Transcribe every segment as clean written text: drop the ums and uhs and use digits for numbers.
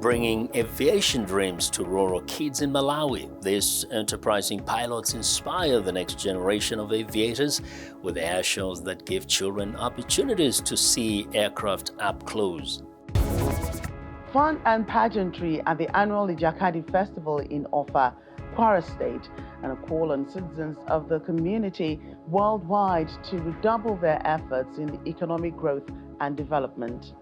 bringing aviation dreams to rural kids in Malawi. These enterprising pilots inspire the next generation of aviators with air shows that give children opportunities to see aircraft up close. Fun and pageantry at the annual Ijakadi Festival in Offa, Kwara State, and a call on citizens of the community worldwide to redouble their efforts in economic growth and development.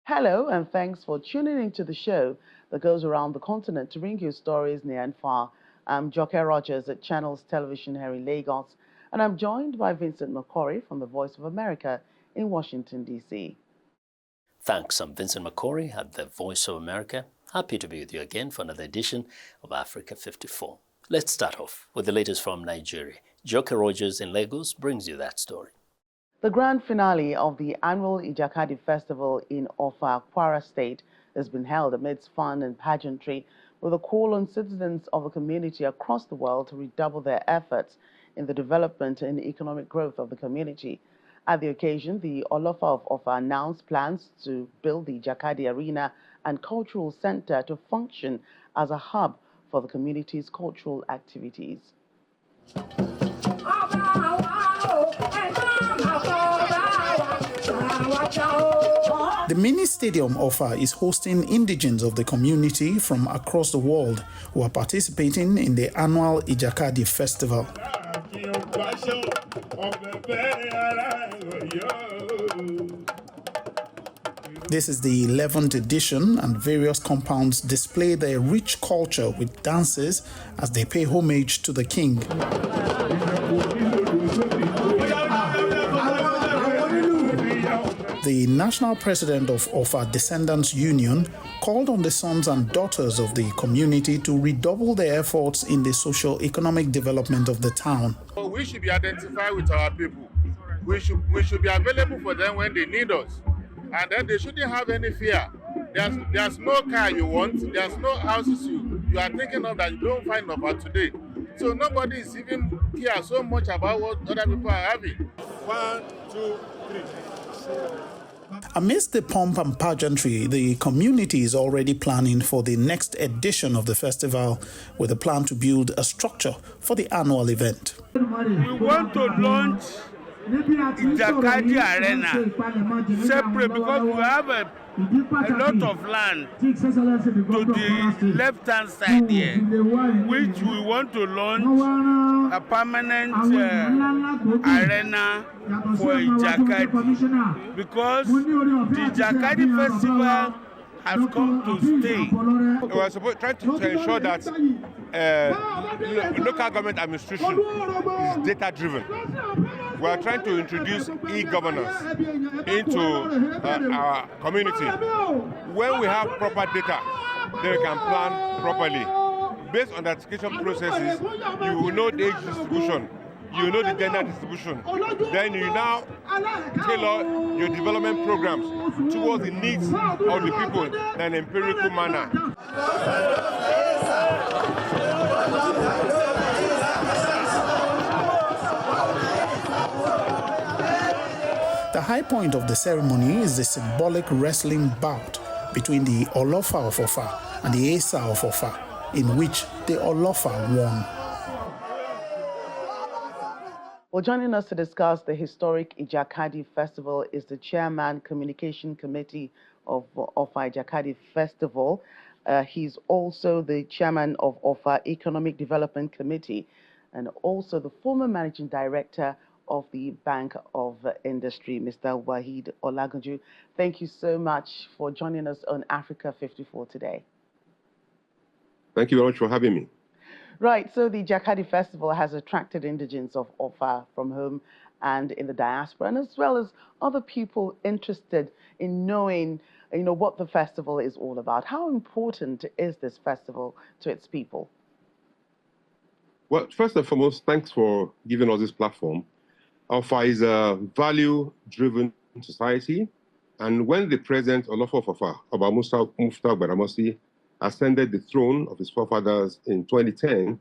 Hello, and thanks for tuning into the show that goes around the continent to bring you stories near and far. I'm Joke Rogers at Channels Television here in Lagos, and I'm joined by Vincent McCory from the Voice of America in Washington, D.C. Thanks, I'm Vincent McCory at the Voice of America. Happy to be with you again for another edition of Africa 54. Let's start off with the latest from Nigeria. Joke Rogers in Lagos brings you that story. The grand finale of the annual Ijakadi Festival in Offa, Kwara State has been held amidst fun and pageantry with a call on citizens of the community across the world to redouble their efforts in the development and economic growth of the community. At the occasion, the Olofa of Offa announced plans to build the Ijakadi Arena and Cultural Center to function as a hub for the community's cultural activities. The mini stadium Offa is hosting indigents of the community from across the world who are participating in the annual Ijakadi Festival. This is the 11th edition, and various compounds display their rich culture with dances as they pay homage to the king. The national president of Offa Descendants Union called on the sons and daughters of the community to redouble their efforts in the socio-economic development of the town. We should be identified with our people. We should be available for them when they need us. And then they shouldn't have any fear. There's no car you want, there's no houses you are thinking of that you don't find about today. So nobody is even care so much about what other people are having. 1, 2, 3. Amidst the pomp and pageantry, the community is already planning for the next edition of the festival with a plan to build a structure for the annual event. We want to launch Ijakadi Arena separate because we have a lot of land to the left-hand side here, which we want to launch a permanent arena for Ijakadi, because the Ijakadi Festival has come to stay. We are trying to ensure that local government administration is data-driven. We are trying to introduce e-governance into our community. When we have proper data, then we can plan properly. Based on the application processes, you will know the age distribution, you know the gender distribution. Then you now tailor your development programs towards the needs of the people in an empirical manner. The high point of the ceremony is the symbolic wrestling bout between the Olofa of Offa and the Asa of Offa, in which the Olofa won. Well, joining us to discuss the historic Ijakadi Festival is the Chairman Communication Committee of Offa Ijakadi Festival. He's also the Chairman of Offa Economic Development Committee and also the former Managing Director of the Bank of Industry, Mr. Wahid Olagunju. Thank you so much for joining us on Africa 54 today. Thank you very much for having me. Right, so the Ijakadi Festival has attracted indigents of Offa from home and in the diaspora, and as well as other people interested in knowing, what the festival is all about. How important is this festival to its people? Well, first and foremost, thanks for giving us this platform. Offa is a value-driven society, and when the president Olofa of Offa, Oba Mufta Gbadamosi, ascended the throne of his forefathers in 2010,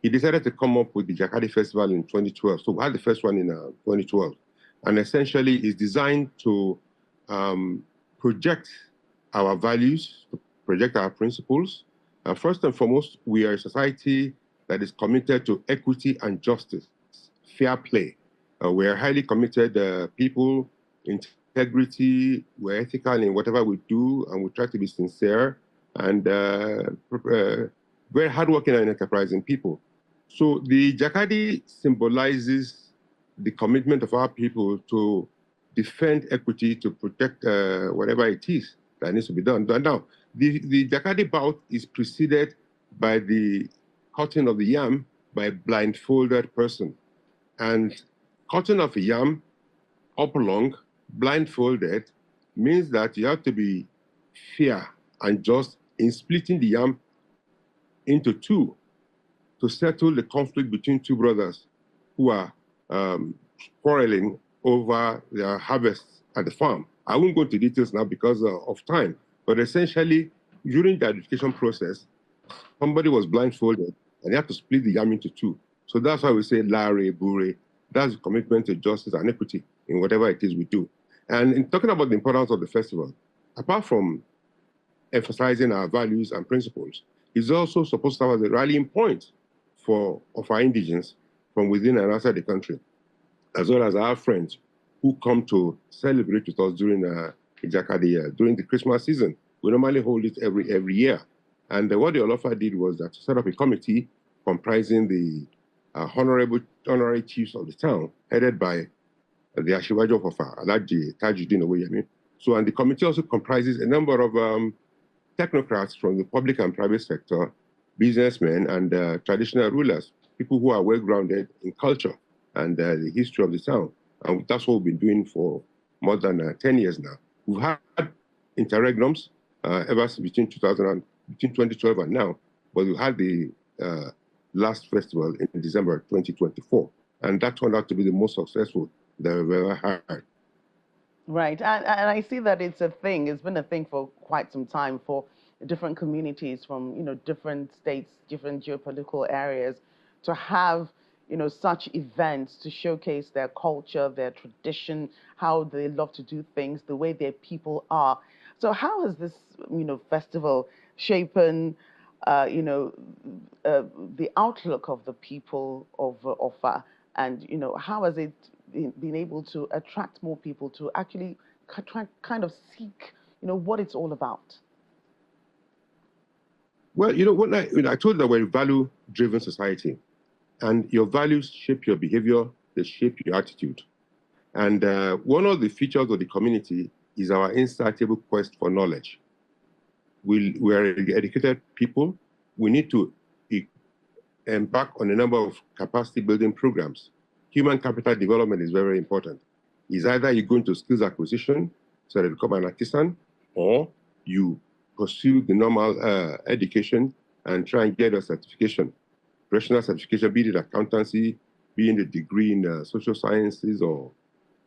he decided to come up with the Ijakadi Festival in 2012. So we had the first one in 2012. And essentially it's designed to project our values, to project our principles. First and foremost, we are a society that is committed to equity and justice, fair play. We are highly committed people, integrity, we're ethical in whatever we do, and we try to be sincere and very hardworking and enterprising people. So the Ijakadi symbolizes the commitment of our people to defend equity, to protect whatever it is that needs to be done. Now, the Ijakadi bout is preceded by the cutting of the yam by a blindfolded person. And cutting of a yam up along, blindfolded, means that you have to be fair and just in splitting the yam into two to settle the conflict between two brothers who are quarreling over their harvests at the farm. I won't go into details now because of time, but essentially, during the education process, somebody was blindfolded and they had to split the yam into two. So that's why we say Lare, Bure. That's the commitment to justice and equity in whatever it is we do. And in talking about the importance of the festival, apart from emphasizing our values and principles, it's also supposed to have a rallying point of our indigents from within and outside the country, as well as our friends who come to celebrate with us during Ijakadi, during the Christmas season. We normally hold it every year. And what the Offa did was that to set up a committee comprising the honorary chiefs of the town, headed by the Ashiwaju of Offa, Alhaji Tajuddin Oweyemi. So, and the committee also comprises a number of technocrats from the public and private sector, businessmen and traditional rulers, people who are well-grounded in culture and the history of the town. And that's what we've been doing for more than 10 years now. We've had interregnums ever since between 2012 and now, but we had the last festival in December 2024, and that turned out to be the most successful that we've ever had. Right, and I see that it's a thing. It's been a thing for quite some time for different communities from, different states, different geopolitical areas to have, such events to showcase their culture, their tradition, how they love to do things, the way their people are. So how has this, festival shapen, the outlook of the people of Offa, and, how has it been able to attract more people to actually kind of seek, what it's all about? Well, when I told you that we're a value-driven society, and your values shape your behavior, they shape your attitude. And one of the features of the community is our insatiable quest for knowledge. We are educated people. We need to embark on a number of capacity-building programs. Human capital development is very important. It's either you go into skills acquisition, so that you become an artisan, or you pursue the normal education and try and get a certification, professional certification, be it accountancy, be it a degree in social sciences or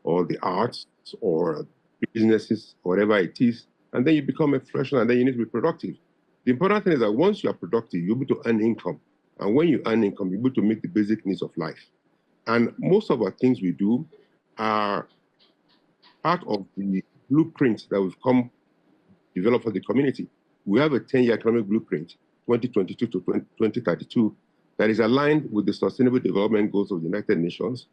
the arts or businesses, whatever it is, and then you become a professional and then you need to be productive. The important thing is that once you are productive, you're able to earn income. And when you earn income, you're able to meet the basic needs of life. And most of our things we do are part of the blueprint that we've come develop for the community. We have a 10-year economic blueprint, 2022 to 2032, that is aligned with the Sustainable Development Goals of the United Nations,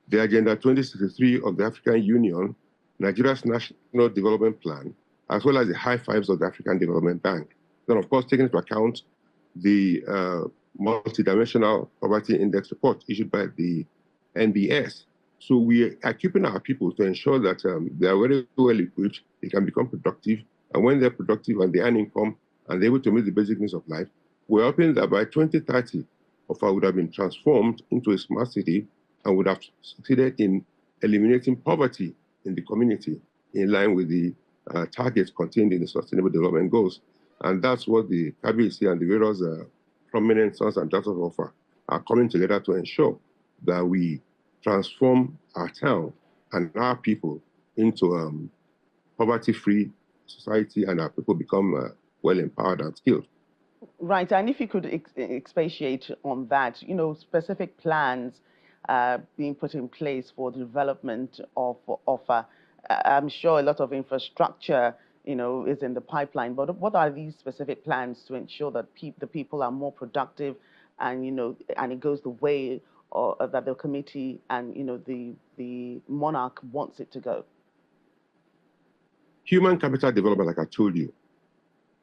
the Agenda 2063 of the African Union, Nigeria's National Development Plan, as well as the high fives of the African Development Bank. Then, of course, taking into account the multidimensional poverty index report issued by the NBS. So we are keeping our people to ensure that they are very well equipped, they can become productive, and when they're productive and they earn income and they're able to meet the basic needs of life, we're hoping that by 2030, Offa would have been transformed into a smart city and would have succeeded in eliminating poverty in the community in line with the targets contained in the Sustainable Development Goals. And that's what the KBC and the various prominent sons and daughters of Offa are coming together to ensure that we transform our town and our people into poverty-free society, and our people become well empowered and skilled. Right, and if you could expatiate on that, specific plans being put in place for the development of Offa. I'm sure a lot of infrastructure, is in the pipeline, but what are these specific plans to ensure that the people are more productive and, and it goes the way that the committee and, the monarch wants it to go? Human capital development, like I told you,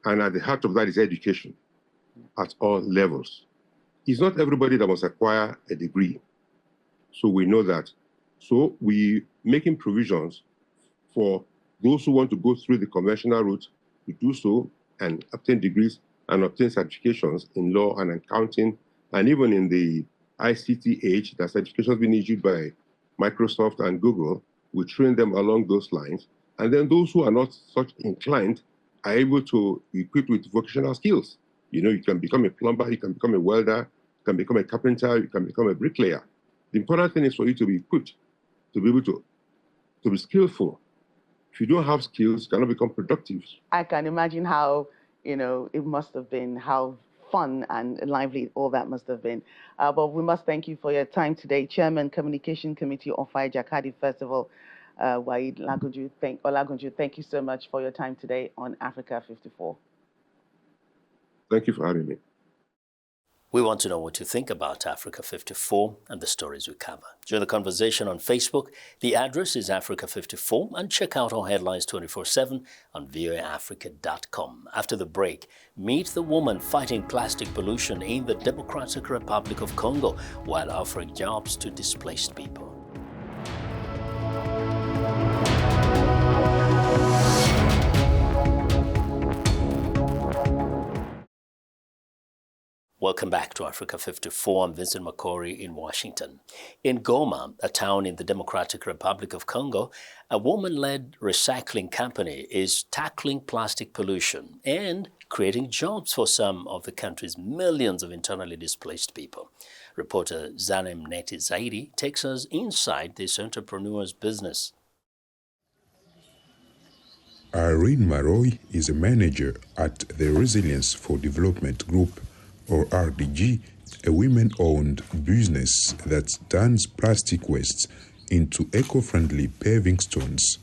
and at the heart of that is education at all levels. It's not everybody that must acquire a degree. So we know that. So we making provisions for those who want to go through the conventional route to do so and obtain degrees and obtain certifications in law and accounting, and even in the ICT age, that certifications being issued by Microsoft and Google. We train them along those lines. And then those who are not such inclined are able to be equipped with vocational skills. You can become a plumber, you can become a welder, you can become a carpenter, you can become a bricklayer. The important thing is for you to be equipped, to be able to be skillful. If you don't have skills, you cannot become productive. I can imagine how, it must have been, how fun and lively all that must have been. But we must thank you for your time today. Chairman, Communication Committee of Offa Ijakadi Festival, Waheed Olagunju, thank you so much for your time today on Africa 54. Thank you for having me. We want to know what you think about Africa 54 and the stories we cover. Join the conversation on Facebook. The address is Africa 54, and check out our headlines 24/7 on voaafrica.com. After the break, meet the woman fighting plastic pollution in the Democratic Republic of Congo while offering jobs to displaced people. Welcome back to Africa 54. I'm Vincent Makori in Washington. In Goma, a town in the Democratic Republic of Congo, a woman-led recycling company is tackling plastic pollution and creating jobs for some of the country's millions of internally displaced people. Reporter Zanem Neti Zaidi takes us inside this entrepreneur's business. Irene Maroy is a manager at the Resilience for Development Group, or RDG, a women-owned business that turns plastic waste into eco-friendly paving stones.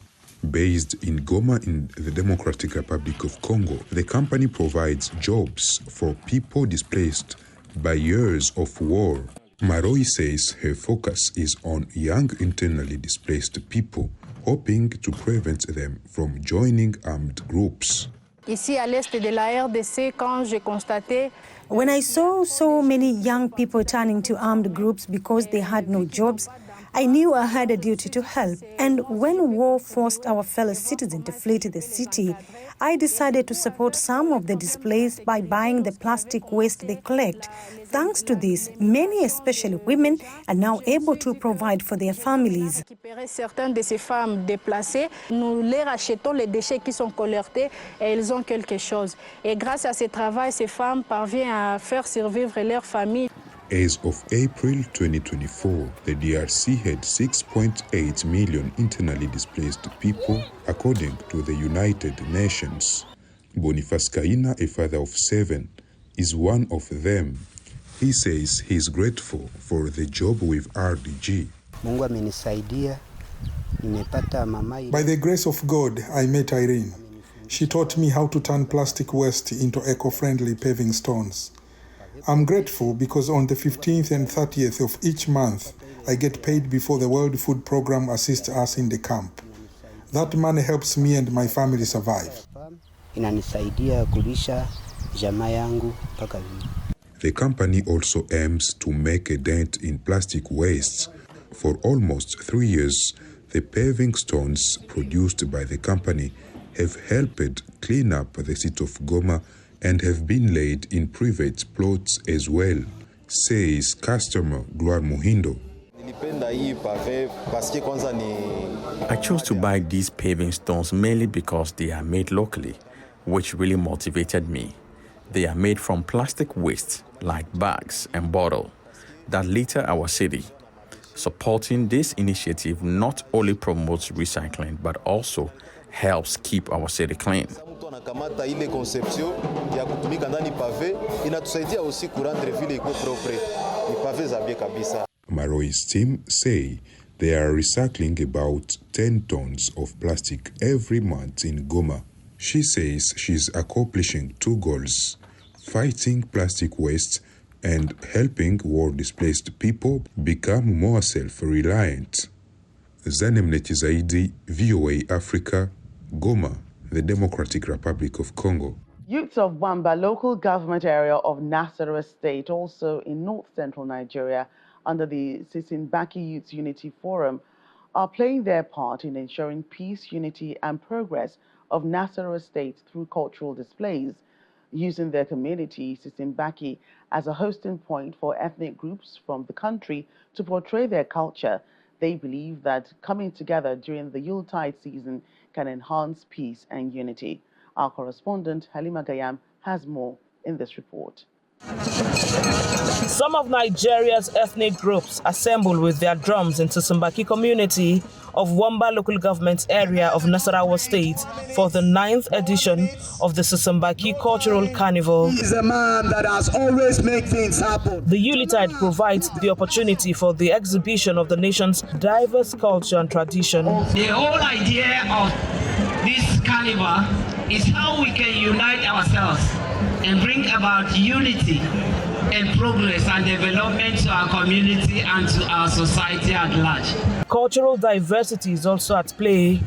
Based in Goma in the Democratic Republic of Congo, the company provides jobs for people displaced by years of war. Maroy says her focus is on young internally displaced people, hoping to prevent them from joining armed groups. Ici à l'est de la RDC, quand j'ai constaté when I saw so many young people turning to armed groups because they had no jobs, I knew I had a duty to help. And when war forced our fellow citizens to flee to the city, I decided to support some of the displaced by buying the plastic waste they collect. Thanks to this, many, especially women, are now able to provide for their families. Certaines de ces femmes déplacées, nous leur achetons les déchets qui sont collectés et elles ont quelque chose. Et grâce à ce travail, ces femmes parviennent à faire survivre leur famille. As of April 2024, the DRC had 6.8 million internally displaced people, according to the United Nations. Boniface Kaina, a father of 7, is one of them. He says he's grateful for the job with RDG. By the grace of God, I met Irene. She taught me how to turn plastic waste into eco-friendly paving stones. I'm grateful because on the 15th and 30th of each month, I get paid before the World Food Program assists us in the camp. That money helps me and my family survive. The company also aims to make a dent in plastic wastes. For almost 3 years, the paving stones produced by the company have helped clean up the city of Goma and have been laid in private plots as well, says customer Gloire Muhindo. I chose to buy these paving stones mainly because they are made locally, which really motivated me. They are made from plastic waste like bags and bottles that litter our city. Supporting this initiative not only promotes recycling but also helps keep our city clean. wanakamata ile conception ya kutumika ndani pave, inatusaidia aussi kurendre ville iko propre. Ni pave za bien kabisa. Maroi's team say they are recycling about 10 tons of plastic every month in Goma. She says she's accomplishing 2 goals: fighting plastic waste and helping war-displaced people become more self-reliant. Zanemneti Zaidi, VOA Africa, Goma, the Democratic Republic of Congo. Youths of Wamba, local government area of Nasarawa State, also in north-central Nigeria, under the Sisinbaki Youth Unity Forum, are playing their part in ensuring peace, unity, and progress of Nasarawa State through cultural displays, using their community, Sisinbaki, as a hosting point for ethnic groups from the country to portray their culture. They believe that coming together during the Yuletide season can enhance peace and unity. Our correspondent, Halima Gayam, has more in this report. Some of Nigeria's ethnic groups assemble with their drums in Sisinbaki community of Wamba local government area of Nasarawa State for the 9th edition of the Sisinbaki Cultural Carnival. He is a man that has always made things happen. The Yuletide provides the opportunity for the exhibition of the nation's diverse culture and tradition. The whole idea of this carnival is how we can unite ourselves and bring about unity and progress and development to our community and to our society at large. Cultural diversity is also at play.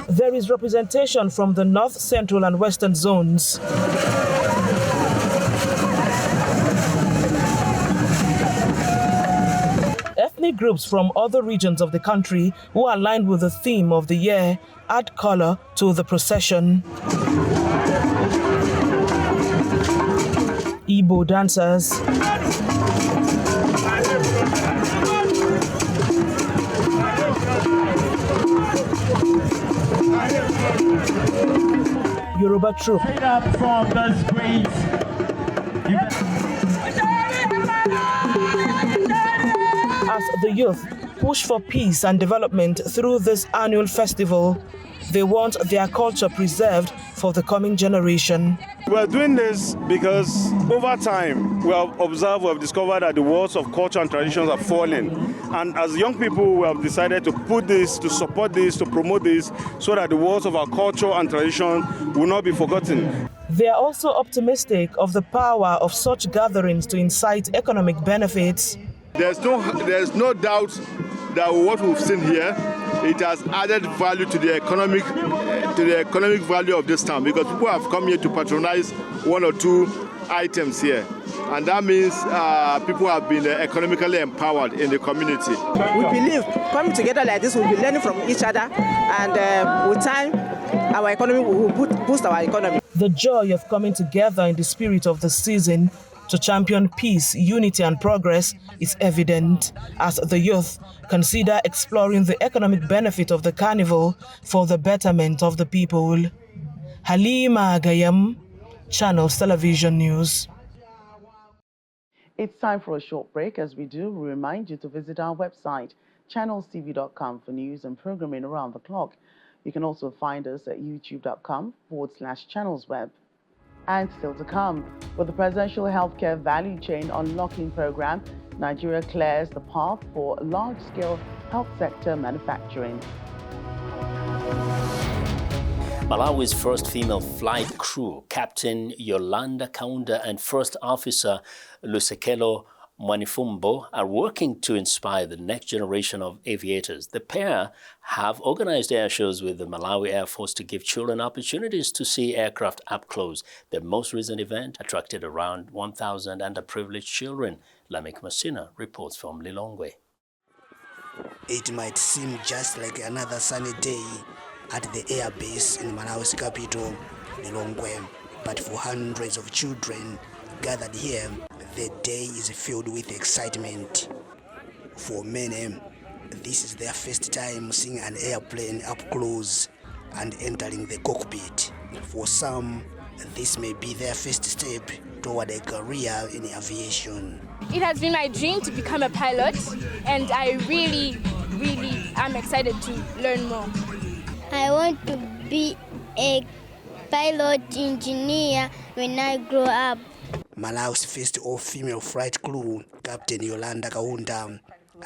There is representation from the north, central, and western zones. Ethnic groups from other regions of the country who aligned with the theme of the year add color to the procession. Igbo dancers, Yoruba troupe, From the streets. as the youth push for peace and development through this annual festival. They want their culture preserved for the coming generation. We're doing this because over time we have observed, we have discovered that the walls of culture and traditions are falling. And as young people, we have decided to put this, to support this, to promote this, so that the walls of our culture and tradition will not be forgotten. They are also optimistic of the power of such gatherings to incite economic benefits. There's no doubt that what we've seen here, it has added value to the economic value of this town, because people have come here to patronize 1 or 2 items here, and that means people have been economically empowered in the community. We believe coming together like this, we'll be learning from each other, and with time, our economy will boost our economy. The joy of coming together in the spirit of the season to champion peace, unity, and progress is evident as the youth consider exploring the economic benefit of the carnival for the betterment of the people. Halima Gayam, Channels Television News. It's time for a short break. As we do, we remind you to visit our website, channelstv.com, for news and programming around the clock. You can also find us at youtube.com/channelsweb. And still to come, with the Presidential Healthcare Value Chain Unlocking Program, Nigeria clears the path for large-scale health sector manufacturing. Malawi's first female flight crew, Captain Yolanda Kaunda and First Officer Lusekelo Mwanifumbo, are working to inspire the next generation of aviators. The pair have organized air shows with the Malawi Air Force to give children opportunities to see aircraft up close. The most recent event attracted around 1,000 underprivileged children. Lamik Masina reports from Lilongwe. It might seem just like another sunny day at the air base in Malawi's capital, Lilongwe, but for hundreds of children gathered here, the day is filled with excitement. For many, this is their first time seeing an airplane up close and entering the cockpit. For some, this may be their first step toward a career in aviation. It has been my dream to become a pilot, and I really am excited to learn more. I want to be a pilot engineer when I grow up. Malawi's first all-female flight crew, Captain Yolanda Kaunda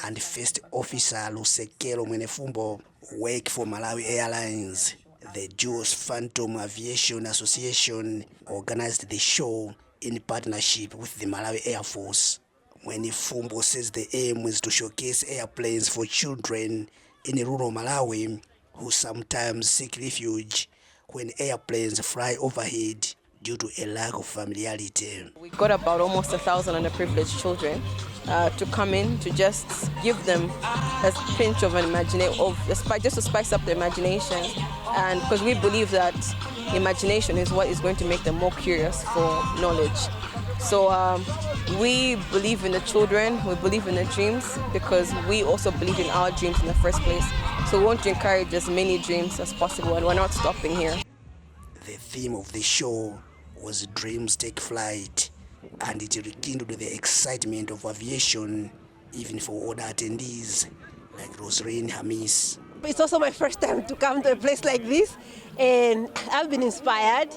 and First Officer Lusekelo Mwenefumbo, work for Malawi Airlines. The Jews Phantom Aviation Association organized the show in partnership with the Malawi Air Force. Mwenefumbo says the aim is to showcase airplanes for children in rural Malawi who sometimes seek refuge when airplanes fly overhead due to a lack of familiarity. We got about almost 1,000 underprivileged children to come in to just give them a pinch of an imagination, just to spice up their imaginations, and because we believe that imagination is what is going to make them more curious for knowledge. So we believe in the children, we believe in their dreams, because we also believe in our dreams in the first place. So we want to encourage as many dreams as possible, and we're not stopping here. The theme of the show was Dreams Take Flight, and it rekindled the excitement of aviation even for other attendees like Rosrain Hamis. It's also my first time to come to a place like this, and I've been inspired.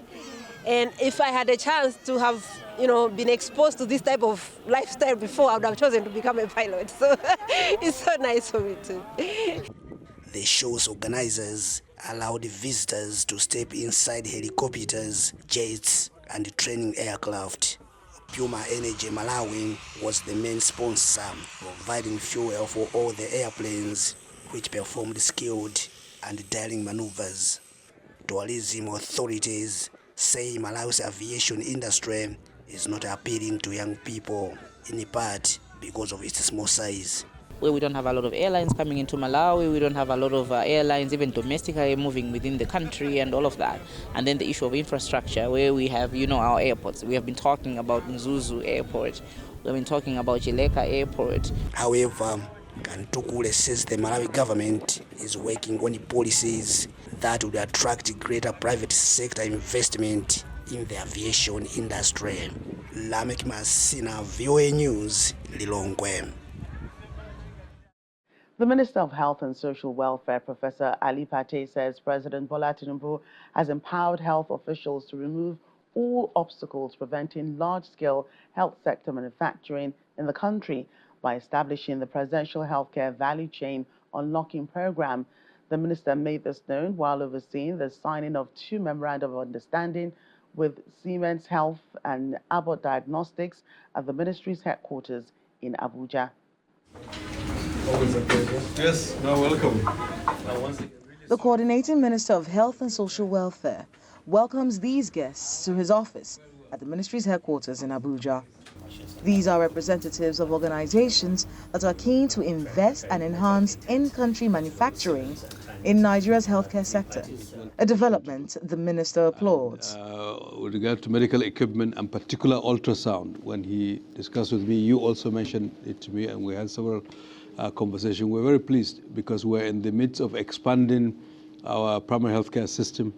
And if I had a chance to have, been exposed to this type of lifestyle before, I would have chosen to become a pilot. So it's so nice for me too. The show's organizers allowed visitors to step inside helicopters, jets, and training aircraft. Puma Energy Malawi was the main sponsor, providing fuel for all the airplanes, which performed skilled and daring maneuvers. Tourism authorities say Malawi's aviation industry is not appealing to young people, in part because of its small size. Where we don't have a lot of airlines coming into Malawi, we don't have a lot of airlines even domestically moving within the country and all of that. And then the issue of infrastructure, where we have, our airports. We have been talking about Mzuzu Airport, we have been talking about Chileka Airport. However, Kantukule says the Malawi government is working on policies that would attract greater private sector investment in the aviation industry. Lamek Masina, VOA News, Lilongwe. The Minister of Health and Social Welfare, Professor Ali Pate, says President Bola Tinubu has empowered health officials to remove all obstacles preventing large-scale health sector manufacturing in the country by establishing the Presidential Healthcare Value Chain Unlocking Program. The minister made this known while overseeing the signing of 2 memorandum of understanding with Siemens Health and Abbott Diagnostics at the ministry's headquarters in Abuja. Always a pleasure. Yes, welcome. The Coordinating Minister of Health and Social Welfare welcomes these guests to his office at the ministry's headquarters in Abuja. These are representatives of organizations that are keen to invest and enhance in-country manufacturing in Nigeria's healthcare sector, a development the minister applauds. With regard to medical equipment and particular ultrasound, when he discussed with me, you also mentioned it to me, and we had several conversations. We're very pleased because we're in the midst of expanding our primary healthcare system,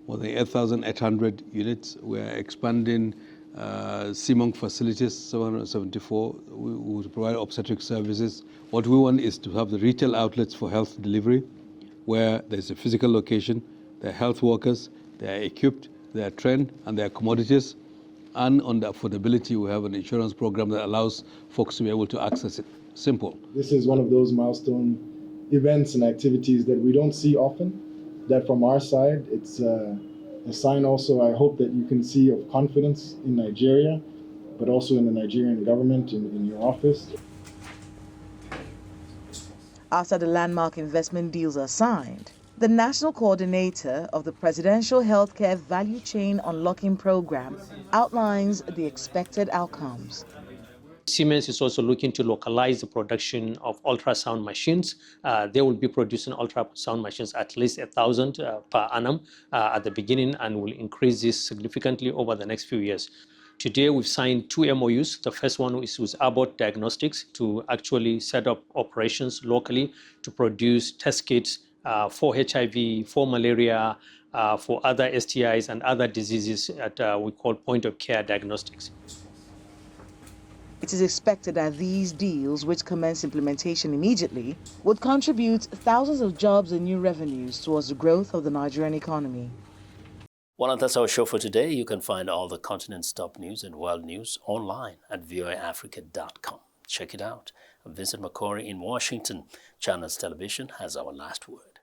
more than 8,800 units. We're expanding CMONC facilities, 774. We will provide obstetric services. What we want is to have the retail outlets for health delivery, where there's a physical location, there are health workers, they are equipped, they are trained, and they are commodities. And on the affordability, we have an insurance program that allows folks to be able to access it. Simple. This is one of those milestone events and activities that we don't see often, that from our side, it's a sign also, I hope, that you can see of confidence in Nigeria, but also in the Nigerian government, in your office. After the landmark investment deals are signed, the national coordinator of the Presidential Healthcare Value Chain Unlocking Program outlines the expected outcomes. Siemens is also looking to localize the production of ultrasound machines. They will be producing ultrasound machines at least 1,000 per annum at the beginning, and will increase this significantly over the next few years. Today, we've signed 2 MOUs. The first one is with Abbott Diagnostics to actually set up operations locally to produce test kits for HIV, for malaria, for other STIs and other diseases at we call point-of-care diagnostics. It is expected that these deals, which commence implementation immediately, would contribute thousands of jobs and new revenues towards the growth of the Nigerian economy. Well, and that's our show for today. You can find all the continent's top news and world news online at voaafrica.com. Check it out. Vincent McCory in Washington. Channels Television has our last word.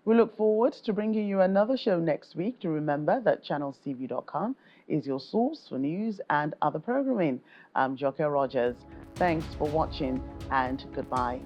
We look forward to bringing you another show next week. To remember that channelstv.com is your source for news and other programming. I'm Joke Rogers. Thanks for watching and goodbye.